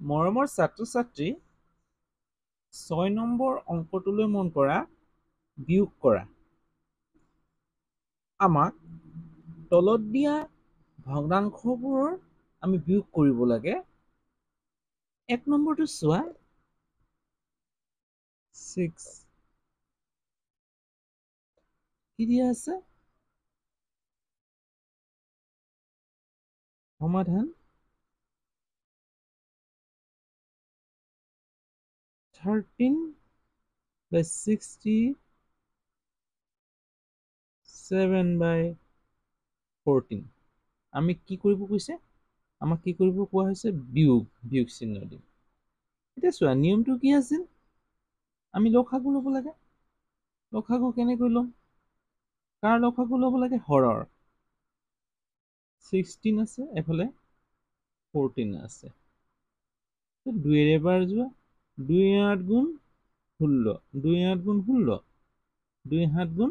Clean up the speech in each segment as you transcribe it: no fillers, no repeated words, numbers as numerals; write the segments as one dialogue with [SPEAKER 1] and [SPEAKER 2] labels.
[SPEAKER 1] মৰমৰ ছাত্ৰ-ছাত্ৰী 6 নম্বৰ অংকটোলৈ মন কৰা বিয়োগ কৰা। আমাক তলত দিয়া ভগ্নাংশবোৰৰ আমি বিয়োগ কৰিব লাগে। 1 নম্বৰটো চোৱা 6 কি দিয়া আছে সমাধান 13/67/14 আমি কি কৰিব কৈছে আমাক কি কৰিব কোৱা হৈছে বিয়োগ চিহ্ন দিম। এতিয়া চোৱা নিয়মটো কি আছিল আমি লসাগু ল'ব লাগে। লসাগু কেনেকৈ ল'ম কাৰ লসাগু ল'ব লাগে হৰৰ 16 আছে এফালে 14 আছে 2 ৰে এবাৰ যোৱা 2 8 গুণ 16 2 8 গুণ 16 2 7 গুণ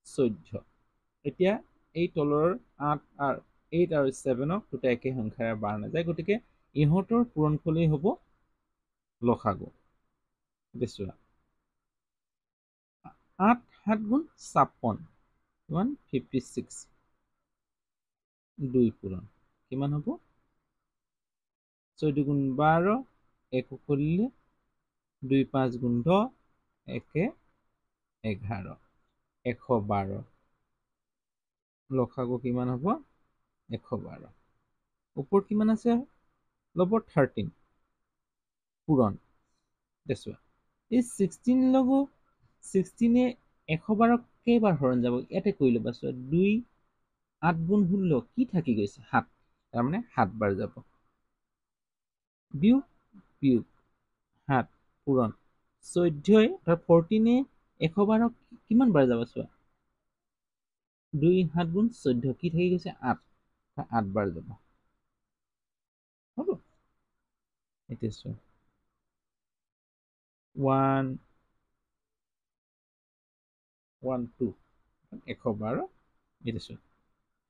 [SPEAKER 1] 14 এতিয়া এই তলৰ 8 আৰু 7ক দুটা একে সংখ্যাৰে বাৰ নাযায় গতিকে ইহঁতৰ পূৰণফলেই হ'ব লসাগু। এতিয়া চোৱা 8 7 গুণ 56 কিমান 56 2 পূৰণ কিমান হ'ব 14 গুণ 12 1 কৰিলে 2 5 গুণ 10 1 11 112 লসাগু কিমান হ'ব 112 ওপৰত কিমান আছে ল'ব 13 পূৰণ। দেখুৱা এই 16 লগ 16 112 কেইবাৰ হৰণ যাব ইয়াতে কৰি ল'বা চোৱা 2 8 গুণ 16 কি থাকি গৈছে 7 তাৰমানে 7 বাৰ যাব বিয়োগ 7 পূৰণ 14 14 112 কিমান বাৰ যাব চোৱা 2 7 গুণ 14 কি থাকি গৈছে 8 বাৰ যাব হ'ব। এতিয়া চোৱা 1 1 2 112 এতিয়া চোৱা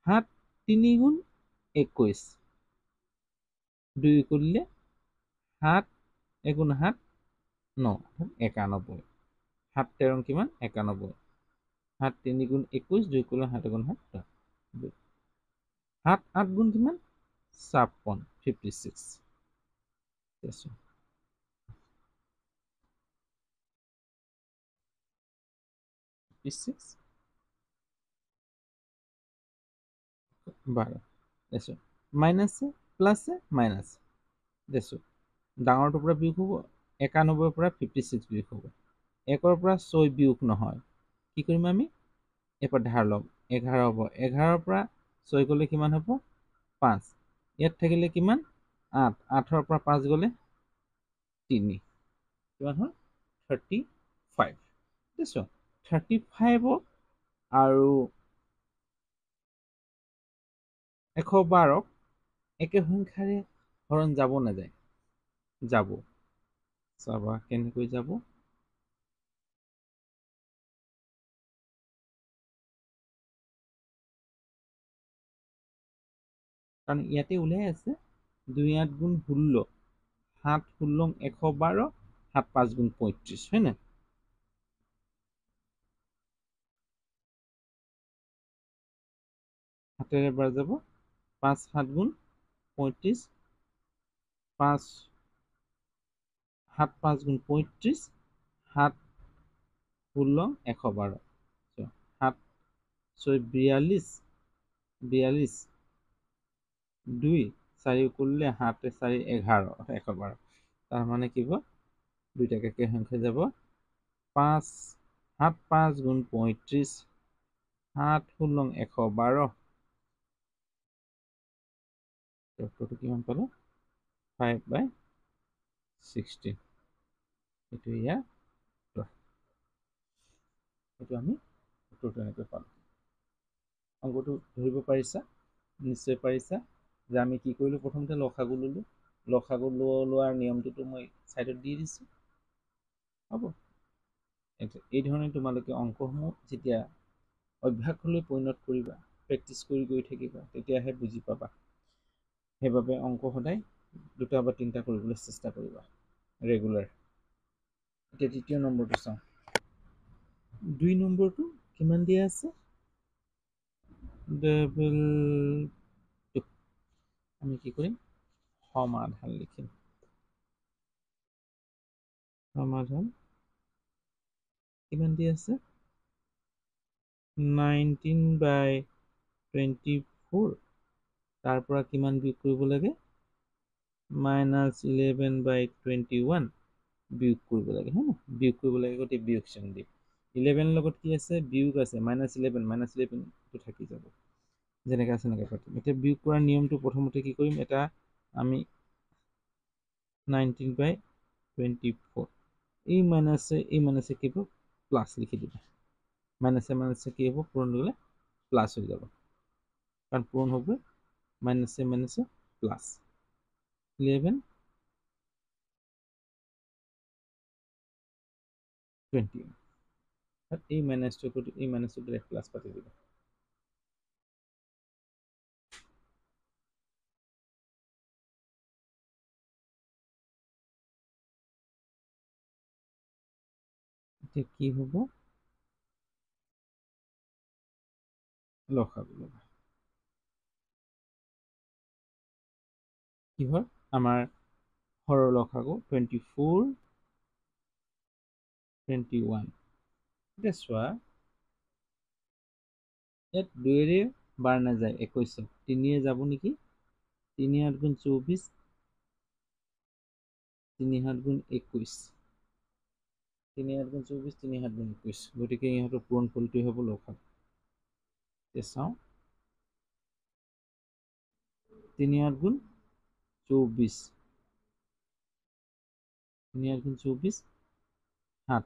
[SPEAKER 1] 7 3 গুণ 21 2 কৰিলে 7 1 7 9 91 7 13 কিমান 91 7 3 গুণ 21 2 কৰিলে 7 গুণ 7 7 8 গুণ কিমান 56 56 56 12 দেখো মাইনাছে প্লাছে মাইনাছ দেখো ডাঙৰটোৰ পৰা বিয়োগ হ'ব 91 পৰা 56 বিয়োগ হ'ব 1 পৰা 6 বিয়োগ নহয় কি কৰিম আমি এৰপৰা ধাৰ ল'ম 11 হ'ব 11 পৰা 6 গ'লে কিমান হ'ব 5 ইয়াত থাকিলে কিমান 8 8 পৰা 5 গ'লে 3 কিমান হ'ল 35 দেখো 35 আৰু 112 একে সংখ্যাৰে হৰণ যাব নাযায় যাব চাবা কেনেকৈ যাব কাৰণ ইয়াতে ওলাই আছে 2 8 গুণ 16 7 16 112 7 5 গুণ 35 হয় না হাতেৰে বাৰ যাব 5 7 গুণ 35 5 7 5 গুণ 35 7 16 112 7 6 42 42 2 4 কৰিলে 7 4 11 112 তাৰ মানে কি হ'ব দুইটাকে একে সংখ্যা যাব 5 7 5 গুণ 35 7 16 112 উত্তৰটো কিমান পালো 5/16 এইটো ইয়াৰ এইটো আমি উত্তৰটো এনেকৈ পালো অংকটো ধৰিব পাৰিছা নিশ্চয় পাৰিছা যে আমি কি কৰিলো প্ৰথমতে লসাগু ল'লো লসাগু লোৱাৰ নিয়মটোতো মই ছাইডত দি দিছোঁ হ'ব এই ধৰণে তোমালোকে অংকসমূহ যেতিয়া অভ্যাসলৈ পৰিণত কৰিবা প্ৰেক্টিছ কৰি গৈ থাকিবা তেতিয়াহে বুজি পাবা সেইবাবে অংক সদায় দুটা বা তিনিটা কৰিবলৈ চেষ্টা কৰিবা ৰেগুলাৰ। এতিয়া দ্বিতীয় নম্বৰটো চাওঁ। 2 নম্বৰটো কিমান দিয়া আছে? আমি কি কৰিম? সমাধান লিখিম। সমাধান কিমান দিয়া আছে? 19/24 তাৰ পৰা কিমান বিয়োগ কৰিব লাগে? -11/21 বিয়োগ কৰিব লাগে, হয় ন? বিয়োগ কৰিব লাগে, গতিকে বিয়োগ চিন দিম। 11 লগত কি আছে? বিয়োগ আছে, -11টো থাকি যাব, যেনেকৈ আছে এনেকৈ পাতিম। এতিয়া বিয়োগ কৰাৰ নিয়মটো প্ৰথমতে কি কৰিম? এটা আমি 19/24 এই মাইনাছে কি হ'ব? প্লাছ লিখি দিম। মাইনাছে কি হ'ব? পূৰণ হ'লে প্লাছ হৈ যাব, কাৰণ পূৰণ হ'ব মাইনাছে প্লাছ 11/20। এই মাইনাছটো ডাইৰেক্ট প্লাছ পাতি দিব। এতিয়া কি হ'ব? লসাগু ল'বা। কিহৰ? আমাৰ হৰৰ লসাগু 24, 21। এতিয়া চোৱা, ইয়াত 2ৰে বাৰ নাযায় 21, 3য়ে যাব নেকি? 3 × 8 = 24, 3 × 7 = 21, 3 × 8 = 24, 3 × 7 = 21, গতিকে ইহঁতৰ পূৰণ ফলটোৱে হ'ব লসাগু। এতিয়া চাওঁ, 3 × 8 = 24, 3 × 8 = 24, 7,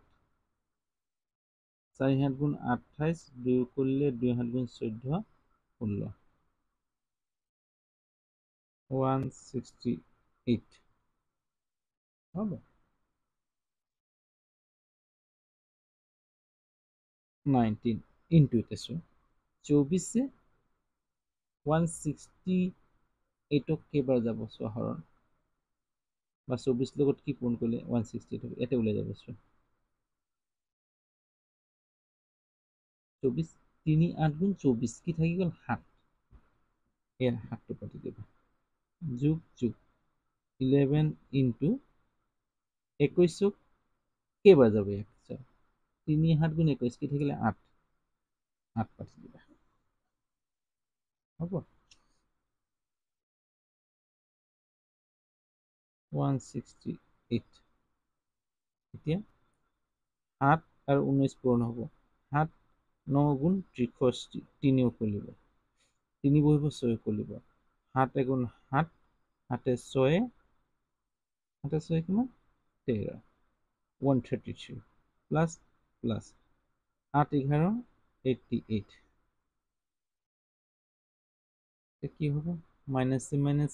[SPEAKER 1] 4 × 7 = 28, 2 কৰিলে 2 × 7 = 14, 16, 168 হ'ব। 19 ইনটু এটা চোৱা, 24 168ক কেইবাৰ যাব চোৱা হৰণ, বা 24 লগত কি পূৰণ কৰিলে 168 হ'ব, ইয়াতে ওলাই যাব চোৱা। 24, 3 × 8 = 24, কি থাকি গ'ল? 7, এয়া 7টো পাতি দিব। যোগ 11 ইনটু 21ক কেইবাৰ যাব? 1, 3 × 7 = 21, কি থাকিলে? 8, 8 পাতি দিবা, হ'ব। 168। এতিয়া 7 আৰু 19 পূৰণ হ'ব। 7 9 × 63, 3 উকলিব, 3 বহিব, 6 উকলিব, 7 × 7, 7 × 6, 7 × 6 কিমান? 13, 133 প্লাছ 8 × 11 88। কি হ'ব? মাইনাছে মাইনাছ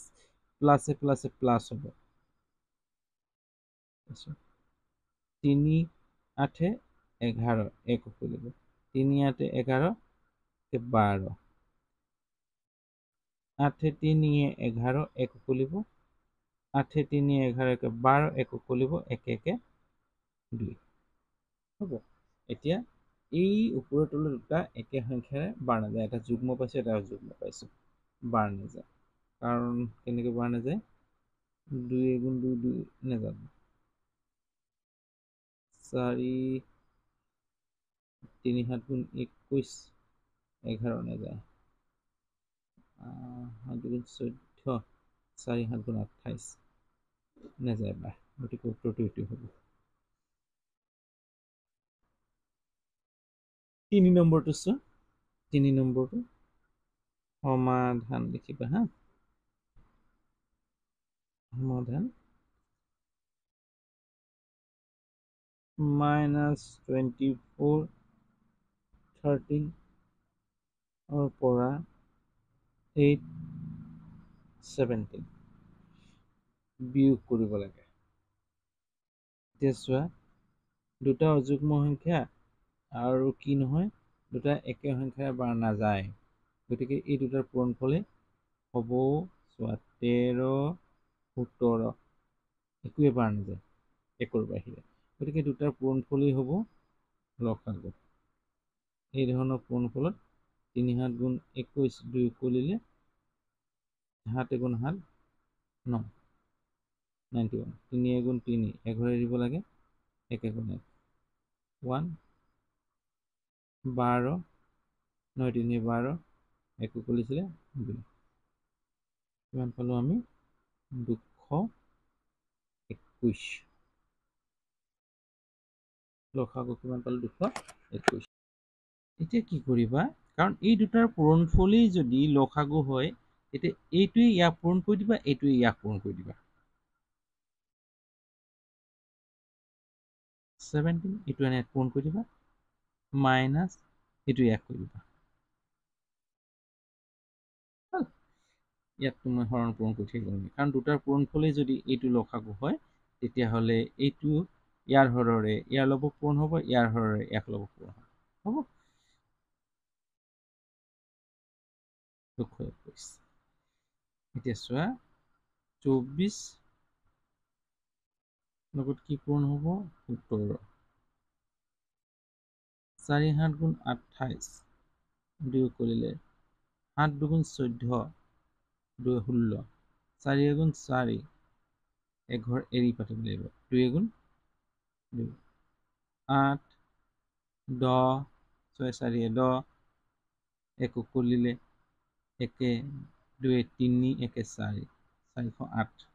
[SPEAKER 1] প্লাছে প্লাছ হ'ব। 3 8 11, 1 উকলিব, 3 8 11, 12, 8 3 11, 1 উকলিব, 8 3 11, 12, 1 উকলিব, 1 1 2 হ'ব। এতিয়া এই ওপৰৰ তলৰ দুটা একে সংখ্যাৰে বাৰ নাযায়, এটা যুগ্ম পাইছোঁ, এটা অযুগ্ম পাইছোঁ, বাৰ নাযায়। কাৰণ কেনেকৈ বাৰ নাযায়? 2 × 2 2 নাযাব, 4 3 7 × 21, 11 নাযায়, 7 × 14, 4 7 × 28 নাযায় বাৰ, গতিকে উত্তৰটো এইটো হ'ব। 3 নম্বৰটো চোৱা, 3 নম্বৰটো সমাধান লিখিবা হা। সমাধান -24 13 পৰা 8 17 বিয়োগ কৰিব লাগে। এতিয়া চোৱা, দুটা অযুগ্ম সংখ্যা আৰু কি নহয়, দুটা একে সংখ্যাৰে বাৰ নাযায়, গতিকে এই দুটাৰ পূৰণফলেই হ'ব চোৱা 13 17 একোৱে পাৰ নাযায় একৰ বাহিৰে গতিকে দুটাৰ পূৰণফলেই হ'ব লসাগু এই ধৰণৰ পূৰণফলত 3 7 গুণ 21 2 কৰিলে 7 গুণ 7 9 91 3 গুণ 3 এঘৰে দিব লাগে 1 গুণ 1 1 12 9 3 12 একো কৰিছিলে 2 কিমান পালো আমি 221 লসাগু কিমান পালো 221 এতিয়া কি কৰিবা কাৰণ এই দুটাৰ পূৰণফলেই যদি লসাগু হয় তেতিয়া এইটোৱে ইয়াক পূৰণ কৰি দিবা এইটোৱে ইয়াক পূৰণ কৰি দিবা 17 এইটো এনে পূৰণ কৰি দিবা মাইনাছ এইটো ইয়াক কৰি দিবা ইয়াত মই হৰণ পূৰণ কৰি থাকিব লাগিব কাৰণ দুটাৰ পূৰণফলেই যদি এইটো লসাগু হয় তেতিয়াহ'লে এইটো ইয়াৰ হৰৰে ইয়াৰ লগত পূৰণ হ'ব ইয়াৰ হৰৰে ইয়াক লগত পূৰণ হ'ব 221 এতিয়া চোৱা 24 লগত কি পূৰণ হ'ব 17 4 7 গুণ 28 2 কৰিলে 7 2 গুণ 14 2 16 4 গুণ 4 এঘৰ এৰি পাতিব লাগিব 2 গুণ 2 8 10 6 4 10 একো কৰিলে 1 2 3 1 4 408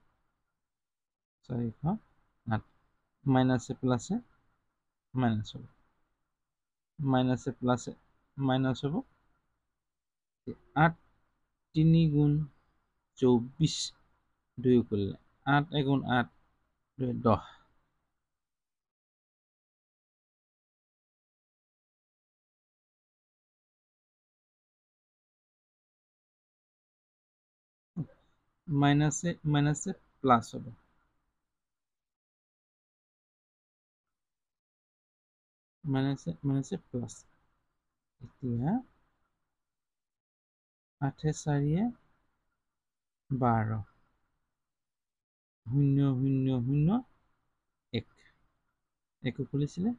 [SPEAKER 1] 408 মাইনাছে প্লাছে মাইনাছ হ'ব মাইনাছে প্লাছে মাইনাছ হ'ব 8 3 গুণ 24 2 কৰিলে 8 গুণ 8 2 10 মাইনাছে মাইনাছে প্লাছ হ'ব মাইনাছে মাইনাছে প্লাছ এতিয়া 8 4 12 0 0 0 1 একো খুলিছিলে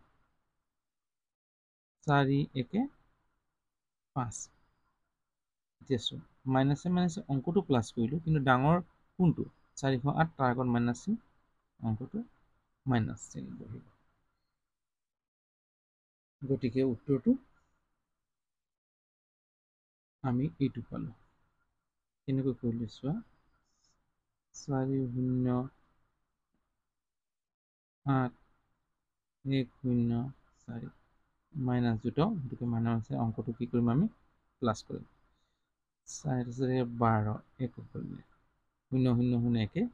[SPEAKER 1] 4 1 5 এতিয়া চোৱা মাইনাছে মাইনাছে অংকটো প্লাছ কৰিলোঁ কিন্তু ডাঙৰ কোনটো 408 তাৰ আগত মাইনাছ চিন অংকটো মাইনাছ চিন বহিব গতিকে উত্তৰটো আমি এইটো পালোঁ কেনেকৈ কৰিলে চোৱা 4 0 8 1 0 4 মাইনাছ দুটা গতিকে মাইনাছ অংকটো কি কৰিম আমি প্লাছ কৰিম 4 4 12 একো কৰিলে 0 0 0 1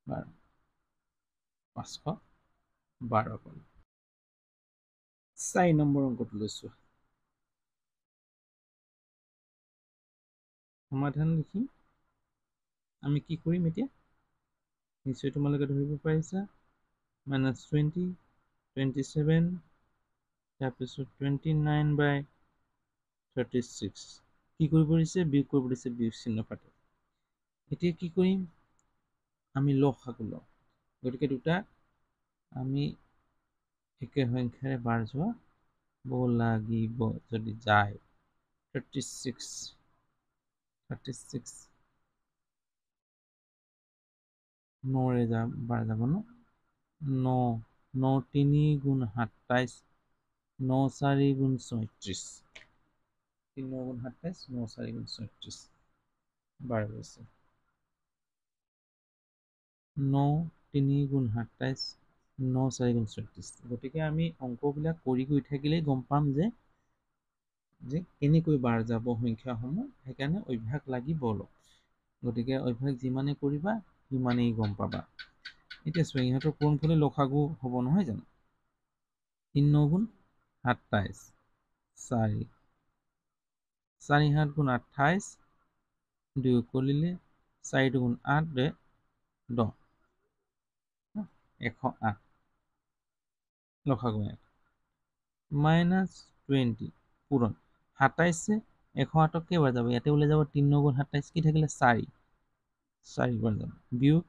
[SPEAKER 1] 12 512 কৰিম 4 নম্বৰ অংকটো লৈছোঁ সমাধান লিখি আমি কি কৰিম এতিয়া নিশ্চয় তোমালোকে ধৰিব পাৰিছা -20 27 তাৰপিছত 29/36 কি কৰিব দিছে বিয়োগ কৰিব দিছে বিয়োগ চিহ্ন পাতে এতিয়া কি কৰিম আমি লসাগু লওঁ গতিকে দুটা আমি একে সংখ্যাৰে বাৰ যোৱাব লাগিব যদি যায় 36 9ৰে বাৰ যাব ন 9 9 3 গুণ 27 9 4 গুণ 36 3 গুণ 27 9 4 গুণ 36 বাৰ গৈছে 9 3 গুণ 27 9 4 গুণ 36 গতিকে আমি অংকবিলাক কৰি গৈ থাকিলেই গম পাম যে কেনেকৈ বাৰ যাব সংখ্যাসমূহ সেইকাৰণে অভ্যাস লাগিব অলপ গতিকে অভ্যাস যিমানে কৰিবা সিমানেই গম পাবা এতিয়া চোৱা ইহঁতৰ পূৰণফলে লসাগু হ'ব নহয় জানো 3 গুণ 27 4 4 7 গুণ 28 2 কৰিলে 4 গুণ 8 10 108 লসাগু -20 পূৰণ 27 108 কেইবাৰ যাব ইয়াতে ওলাই যাব 3 গুণ 27 কি থাকিলে 4 বাৰ যাব বিয়োগ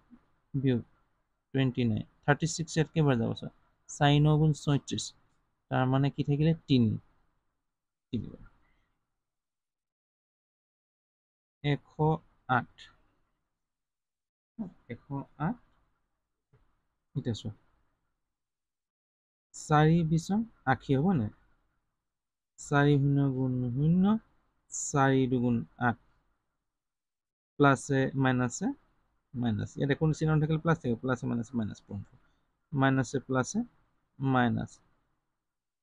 [SPEAKER 1] বিয়োগ 29 36 ইয়াত কেইবাৰ যাব চোৱা 4 9 গুণ 36 তাৰ মানে কি থাকিলে 3 108 108 এতিয়া চোৱা 4 20 80 হ'ব নে 4 0 গুণ 0 4 2 8 প্লাছে মাইনাছে মাইনাছ ইয়াত একো চিহ্ন নাথাকিলে প্লাছ থাকিব প্লাছে মাইনাছে মাইনাছ 15 মাইনাছে প্লাছে মাইনাছ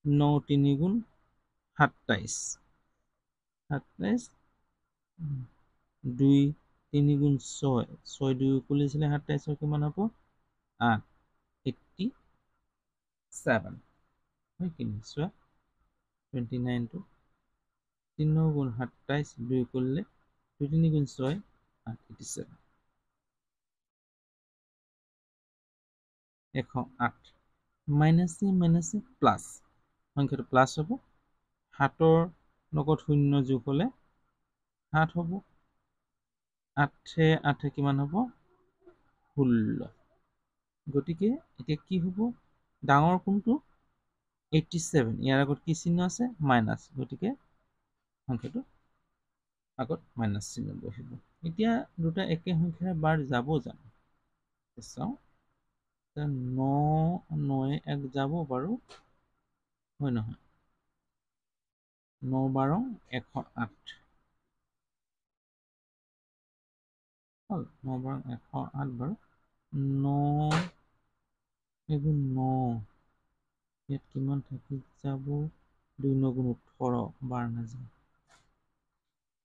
[SPEAKER 1] 9 3 গুণ 27 27 2 3 গুণ 6 6 2 খুলিছিলে 27 কিমান হ'ব 8 87 হয় কি চোৱা 29 টো 3 গুণ 27 2 কৰিলে 2 3 গুণ 6 87 108 মাইনাছে মাইনাছে প্লাছ সংখ্যাটো প্লাছ হ'ব 7ৰ লগত 0 যোগ হ'লে 7 হ'ব 8 8 কিমান হ'ব 16 গতিকে এতিয়া কি হ'ব ডাঙৰ কোনটো 87 ইয়াৰ আগত কি চিহ্ন আছে মাইনাছ গতিকে সংখ্যাটো আগত মাইনাছ চিহ্ন বহিব এতিয়া দুটা একে সংখ্যাৰ বাৰ যাব জানো চাওঁ 9 9 এক যাব বাৰু হয় নহয় 9 12 108 হ'ল 9 12 108 বাৰু 9 এগুণ 9 ইয়াত কিমান থাকি যাব 2 9 গুণ 18 বাৰ নাযায়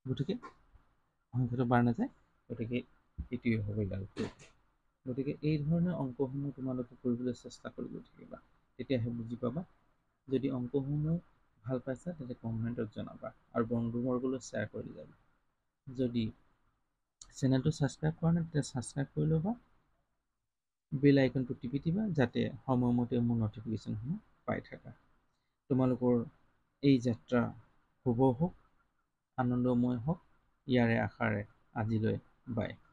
[SPEAKER 1] গতিকে সংখ্যাটো বাৰ নাযায় গতিকে এইটোৱে হ'ব ইয়াৰ উত্তৰ গতিকে এই ধৰণৰ অংকসমূহ তোমালোকে কৰিবলৈ চেষ্টা কৰিব থাকিবা তেতিয়াহে বুজি পাবা যদি অংকসমূহ ভাল পাইছা তেতিয়া কমেণ্টত জনাবা আৰু বন্ধুবৰ্গলৈ শ্বেয়াৰ কৰি যাবা যদি চেনেলটো ছাবস্ক্ৰাইব কৰা নাই তেতিয়া ছাবস্ক্ৰাইব কৰি ল'বা বেল আইকনটো টিপি দিবা যাতে সময়মতে মোৰ নটিফিকেশ্যনসমূহ পাই থাকা তোমালোকৰ এই যাত্ৰা শুভ হওক আনন্দময় হওক ইয়াৰে আশাৰে আজিলৈ বাই